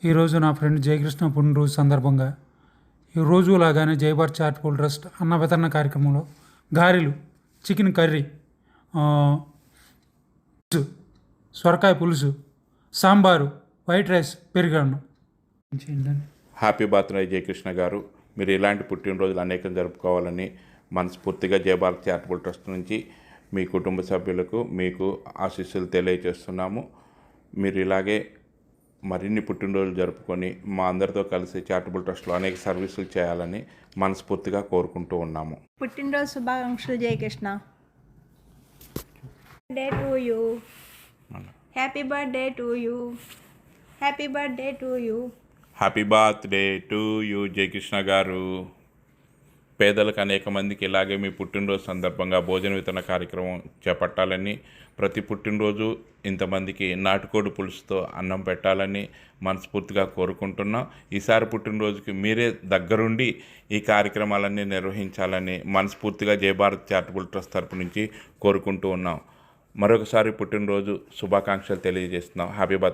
ఈరోజు నా ఫ్రెండ్ జయకృష్ణ పుట్టినరోజు సందర్భంగా ఈరోజు లాగానే జయభారత్ చారిటబుల్ ట్రస్ట్ అన్న వితరణ కార్యక్రమంలో గారెలు, చికెన్ కర్రీ, సొరకాయ పులుసు, సాంబారు, వైట్ రైస్, పెరుగన్నం. హ్యాపీ బర్త్డే జయకృష్ణ గారు. మీరు ఇలాంటి పుట్టినరోజులు అనేకం జరుపుకోవాలని మనస్ఫూర్తిగా జయభారత్ చారిటబుల్ ట్రస్ట్ నుంచి మీ కుటుంబ సభ్యులకు మీకు ఆశీస్సులు తెలియజేస్తున్నాము. మీరు ఇలాగే మరిన్ని పుట్టినరోజులు జరుపుకొని మా అందరితో కలిసి చారిటబుల్ ట్రస్ట్లో అనేక సర్వీసులు చేయాలని మనస్ఫూర్తిగా కోరుకుంటూ ఉన్నాము. పుట్టినరోజు శుభాకాంక్షలు Jayakrishna. Day to you. Happy birthday to you. Happy birthday to you. Happy birthday to you Jayakrishna గారు. పేదలకు అనేక మందికి ఇలాగే మీ పుట్టినరోజు సందర్భంగా భోజన వితరణ కార్యక్రమం చేపట్టాలని, ప్రతి పుట్టినరోజు ఇంతమందికి నాటుకోడి పులుసుతో అన్నం పెట్టాలని మనస్ఫూర్తిగా కోరుకుంటున్నాం. ఈసారి పుట్టినరోజుకి మీరే దగ్గరుండి ఈ కార్యక్రమాలన్నీ నిర్వహించాలని మనస్ఫూర్తిగా జయభారత్ చారిటబుల్ ట్రస్ట్ తరపు నుంచి కోరుకుంటూ ఉన్నాం. మరొకసారి పుట్టినరోజు శుభాకాంక్షలు తెలియజేస్తున్నాం. Happy birthday.